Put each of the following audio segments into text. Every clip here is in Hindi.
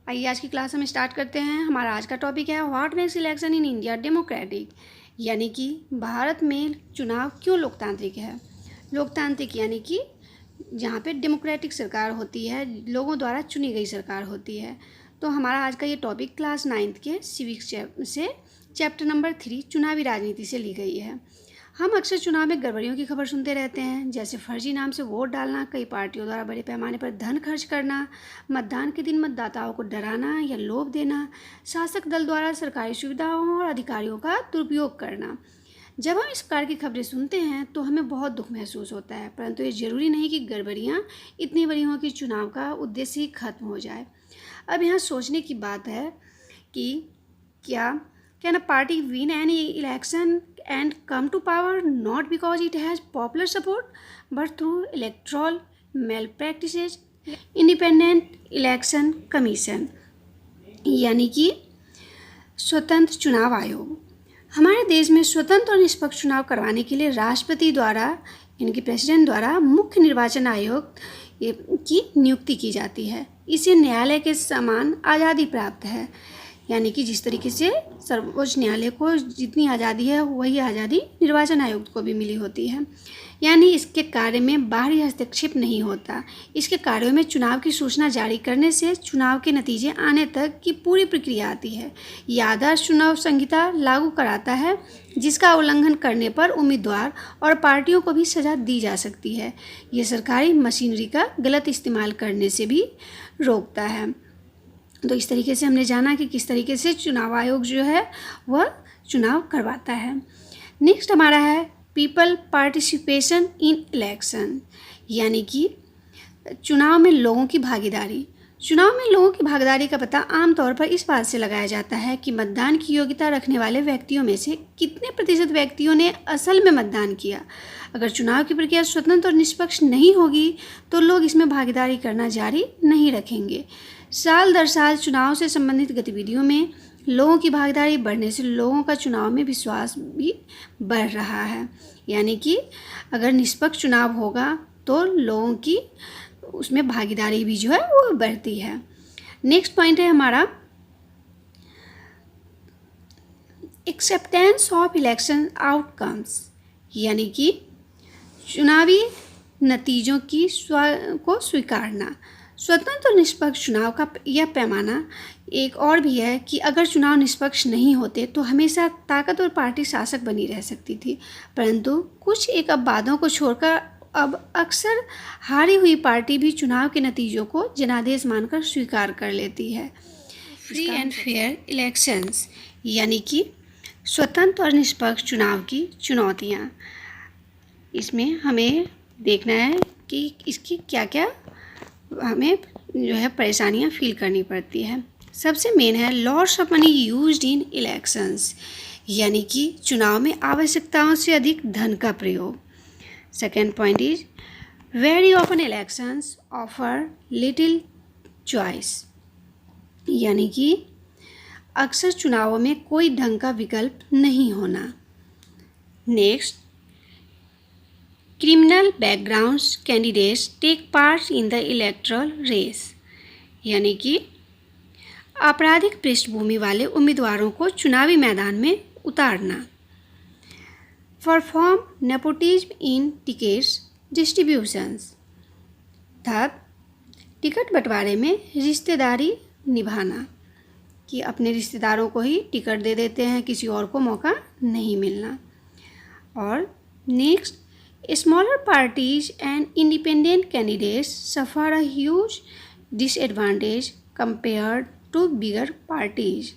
आइए आज की क्लास हम स्टार्ट करते हैं। हमारा आज का टॉपिक है what makes election in India democratic, यानी कि भारत में चुनाव क्यों लोकतांत्रिक है। लोकतांत्रिक यानी कि जहाँ पे डेमोक्रेटिक सरकार होती है, लोगों द्वारा चुनी गई सरकार होती है। तो हमारा आज का ये टॉपिक क्लास 9th के सिविक्स से चैप्टर नंबर 3 चुनावी राजनीति से ली गई है। हम अक्सर चुनाव में गड़बड़ियों की खबर सुनते रहते हैं, जैसे फर्जी नाम से वोट डालना, कई पार्टियों द्वारा बड़े पैमाने पर धन खर्च करना, मतदान के दिन मतदाताओं को डराना या लोभ देना, शासक दल द्वारा सरकारी सुविधाओं और अधिकारियों का दुरुपयोग करना। जब हम इस प्रकार की खबरें सुनते हैं तो हमें बहुत दुख महसूस होता है, परंतु ये जरूरी नहीं कि गड़बड़ियाँ इतनी बड़ी हों कि चुनाव का उद्देश्य ही खत्म हो जाए। अब यहाँ सोचने की बात है कि क्या can a party win any election and come to power not because it has popular support but through electoral malpractices. Independent election commission यानी कि स्वतंत्र चुनाव आयोग हमारे देश में स्वतंत्र और निष्पक्ष चुनाव करवाने के लिए राष्ट्रपति द्वारा यानी कि प्रेसिडेंट द्वारा मुख्य निर्वाचन आयोग की नियुक्ति की जाती है। इसे न्यायालय के समान आज़ादी प्राप्त है, यानी कि जिस तरीके से सर्वोच्च न्यायालय को जितनी आज़ादी है वही आज़ादी निर्वाचन आयोग को भी मिली होती है। यानी इसके कार्य में बाहरी हस्तक्षेप नहीं होता। इसके कार्यों में चुनाव की सूचना जारी करने से चुनाव के नतीजे आने तक की पूरी प्रक्रिया आती है। यह आदर्श चुनाव संहिता लागू कराता है, जिसका उल्लंघन करने पर उम्मीदवार और पार्टियों को भी सजा दी जा सकती है। यह सरकारी मशीनरी का गलत इस्तेमाल करने से भी रोकता है। तो इस तरीके से हमने जाना कि किस तरीके से चुनाव आयोग जो है वह चुनाव करवाता है। नेक्स्ट हमारा है पीपल पार्टिसिपेशन इन इलेक्शन, यानी कि चुनाव में लोगों की भागीदारी। चुनाव में लोगों की भागीदारी का पता आमतौर पर इस बात से लगाया जाता है कि मतदान की योग्यता रखने वाले व्यक्तियों में से कितने प्रतिशत व्यक्तियों ने असल में मतदान किया। अगर चुनाव की प्रक्रिया स्वतंत्र और निष्पक्ष नहीं होगी तो लोग इसमें भागीदारी करना जारी नहीं रखेंगे। साल दर साल चुनाव से संबंधित गतिविधियों में लोगों की भागीदारी बढ़ने से लोगों का चुनाव में विश्वास भी बढ़ रहा है, यानी कि अगर निष्पक्ष चुनाव होगा तो लोगों की उसमें भागीदारी भी जो है वो बढ़ती है। नेक्स्ट पॉइंट है हमारा एक्सेप्टेंस ऑफ इलेक्शन आउटकम्स, यानी कि चुनावी नतीजों की को स्वीकारना। स्वतंत्र और निष्पक्ष चुनाव का यह पैमाना एक और भी है कि अगर चुनाव निष्पक्ष नहीं होते तो हमेशा ताकतवर पार्टी शासक बनी रह सकती थी, परंतु कुछ एक अपवादों को छोड़कर अब अक्सर हारी हुई पार्टी भी चुनाव के नतीजों को जनादेश मानकर स्वीकार कर लेती है। फ्री एंड फेयर इलेक्शंस, यानी कि स्वतंत्र और निष्पक्ष चुनाव की चुनौतियाँ। इसमें हमें देखना है कि इसकी क्या क्या हमें जो है परेशानियाँ फील करनी पड़ती है। सबसे मेन है loss of money used in elections, यानी कि चुनाव में आवश्यकताओं से अधिक धन का प्रयोग। Second point is very often elections offer little choice, यानी कि अक्सर चुनावों में कोई ढंग का विकल्प नहीं होना। Next criminal backgrounds candidates take part in the electoral race, यानी कि आपराधिक पृष्ठभूमि वाले उम्मीदवारों को चुनावी मैदान में उतारना। Perform nepotism in tickets distributions, अर्थात टिकट बंटवारे में रिश्तेदारी निभाना, कि अपने रिश्तेदारों को ही टिकट दे देते हैं, किसी और को मौका नहीं मिलना। और next smaller parties and independent candidates suffer a huge disadvantage compared to bigger parties,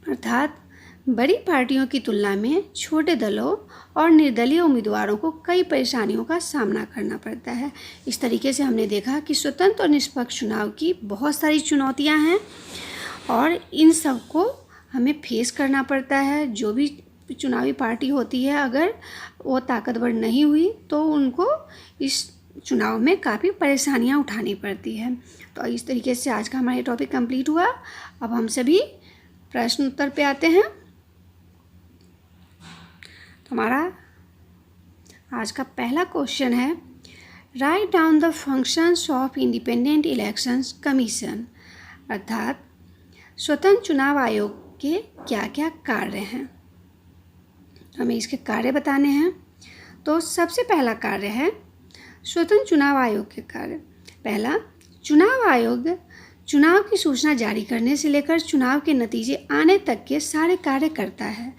अर्थात बड़ी पार्टियों की तुलना में छोटे दलों और निर्दलीय उम्मीदवारों को कई परेशानियों का सामना करना पड़ता है। इस तरीके से हमने देखा कि स्वतंत्र और निष्पक्ष चुनाव की बहुत सारी चुनौतियां हैं और इन सब को हमें फेस करना पड़ता है। जो भी चुनावी पार्टी होती है अगर वो ताकतवर नहीं हुई तो उनको इस चुनाव में काफ़ी परेशानियां उठानी पड़ती है। तो इस तरीके से आज का हमारा टॉपिक कंप्लीट हुआ। अब हम सभी प्रश्न उत्तर पे आते हैं। तो हमारा आज का पहला क्वेश्चन है write down the functions of independent elections commission, अर्थात स्वतंत्र चुनाव आयोग के क्या क्या कार्य हैं। हमें इसके कार्य बताने हैं। तो सबसे पहला कार्य है स्वतंत्र चुनाव आयोग के कार्य। पहला, चुनाव आयोग चुनाव की सूचना जारी करने से लेकर चुनाव के नतीजे आने तक के सारे कार्य करता है।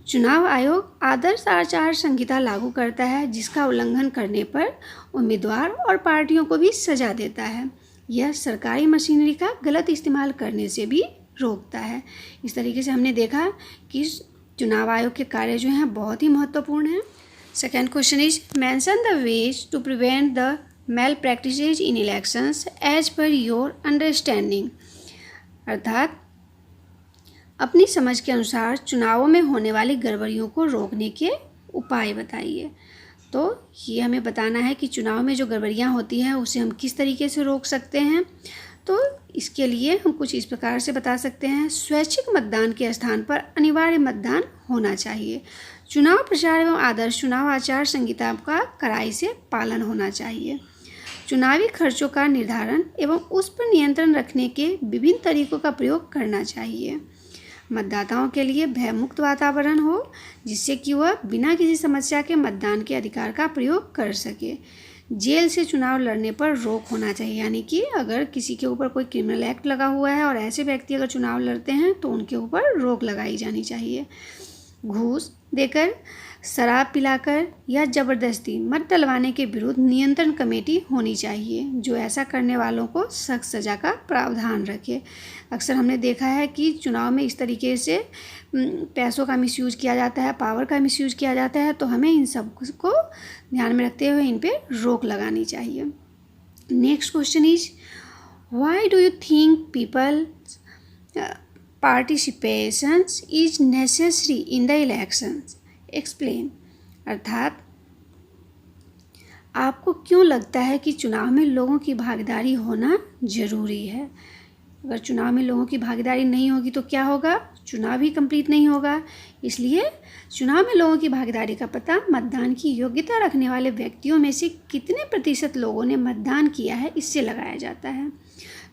चुनाव आयोग आदर्श आचार संहिता लागू करता है, जिसका उल्लंघन करने पर उम्मीदवार और पार्टियों को भी सजा देता है। यह सरकारी मशीनरी का गलत इस्तेमाल करने से भी रोकता है। इस तरीके से हमने देखा कि चुनाव आयोग के कार्य जो हैं बहुत ही महत्वपूर्ण हैं। Second question is mention the ways to prevent the malpractices in elections as per your understanding. अर्थात अपनी समझ के अनुसार चुनावों में होने वाली गड़बड़ियों को रोकने के उपाय बताइए। तो ये हमें बताना है कि चुनाव में जो गड़बड़ियाँ होती हैं उसे हम किस तरीके से रोक सकते हैं। तो इसके लिए हम कुछ इस प्रकार से बता सकते हैं। स्वैच्छिक मतदान के स्थान पर अनिवार्य मतदान होना चाहिए। चुनाव प्रचार एवं आदर्श चुनाव आचार संहिता का कड़ाई से पालन होना चाहिए। चुनावी खर्चों का निर्धारण एवं उस पर नियंत्रण रखने के विभिन्न तरीकों का प्रयोग करना चाहिए। मतदाताओं के लिए भयमुक्त वातावरण हो, जिससे कि वह बिना किसी समस्या के मतदान के अधिकार का प्रयोग कर सके। जेल से चुनाव लड़ने पर रोक होना चाहिए, यानी कि अगर किसी के ऊपर कोई क्रिमिनल एक्ट लगा हुआ है और ऐसे व्यक्ति अगर चुनाव लड़ते हैं तो उनके ऊपर रोक लगाई जानी चाहिए। घूस देकर, शराब पिलाकर या ज़बरदस्ती मत डलवाने के विरुद्ध नियंत्रण कमेटी होनी चाहिए, जो ऐसा करने वालों को सख्त सज़ा का प्रावधान रखे। अक्सर हमने देखा है कि चुनाव में इस तरीके से पैसों का मिसयूज़ किया जाता है, पावर का मिसयूज़ किया जाता है। तो हमें इन सब को ध्यान में रखते हुए इन पर रोक लगानी चाहिए। Next question is why do you think people participations is necessary in the elections, explain. अर्थात आपको क्यों लगता है कि चुनाव में लोगों की भागीदारी होना ज़रूरी है। अगर चुनाव में लोगों की भागीदारी नहीं होगी तो क्या होगा, चुनाव ही कंप्लीट नहीं होगा। इसलिए चुनाव में लोगों की भागीदारी का पता मतदान की योग्यता रखने वाले व्यक्तियों में से कितने प्रतिशत लोगों ने मतदान किया है इससे लगाया जाता है।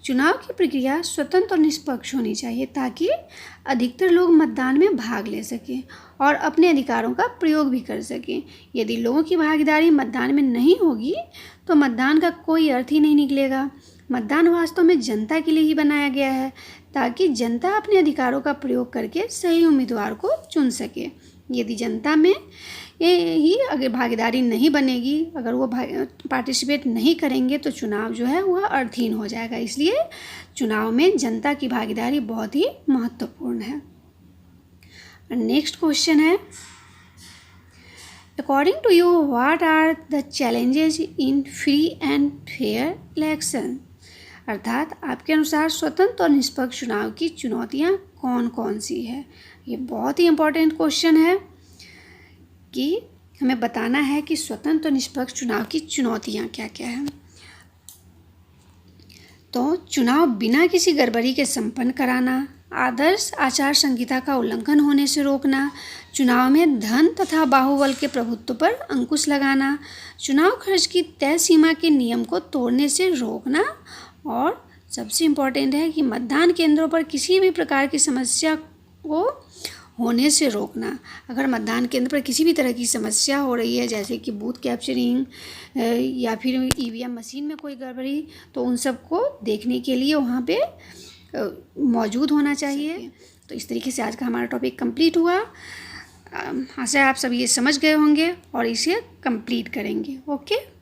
चुनाव की प्रक्रिया स्वतंत्र और निष्पक्ष होनी चाहिए, ताकि अधिकतर लोग मतदान में भाग ले सकें और अपने अधिकारों का प्रयोग भी कर सकें। यदि लोगों की भागीदारी मतदान में नहीं होगी तो मतदान का कोई अर्थ ही नहीं निकलेगा। मतदान वास्तव में जनता के लिए ही बनाया गया है, ताकि जनता अपने अधिकारों का प्रयोग करके सही उम्मीदवार को चुन सके। यदि जनता में ही अगर भागीदारी नहीं बनेगी, अगर वो पार्टिसिपेट नहीं करेंगे तो चुनाव जो है वह अर्थहीन हो जाएगा। इसलिए चुनाव में जनता की भागीदारी बहुत ही महत्वपूर्ण है। Next question is according to you what are the challenges in free and fair election. अर्थात आपके अनुसार स्वतंत्र और निष्पक्ष चुनाव की चुनौतियाँ कौन कौन सी है। ये बहुत ही इम्पोर्टेंट क्वेश्चन है कि हमें बताना है कि स्वतंत्र और निष्पक्ष चुनाव की चुनौतियाँ क्या क्या हैं। तो चुनाव बिना किसी गड़बड़ी के संपन्न कराना, आदर्श आचार संहिता का उल्लंघन होने से रोकना, चुनाव में धन तथा बाहुबल के प्रभुत्व पर अंकुश लगाना, चुनाव खर्च की तय सीमा के नियम को तोड़ने से रोकना, और सबसे इम्पोर्टेंट है कि मतदान केंद्रों पर किसी भी प्रकार की समस्या को होने से रोकना। अगर मतदान केंद्र पर किसी भी तरह की समस्या हो रही है, जैसे कि बूथ कैप्चरिंग या फिर ईवीएम मशीन में कोई गड़बड़ी, तो उन सब को देखने के लिए वहाँ पे मौजूद होना चाहिए। तो इस तरीके से आज का हमारा टॉपिक कंप्लीट हुआ। आशा है आप सब ये समझ गए होंगे और इसे कंप्लीट करेंगे। ओके।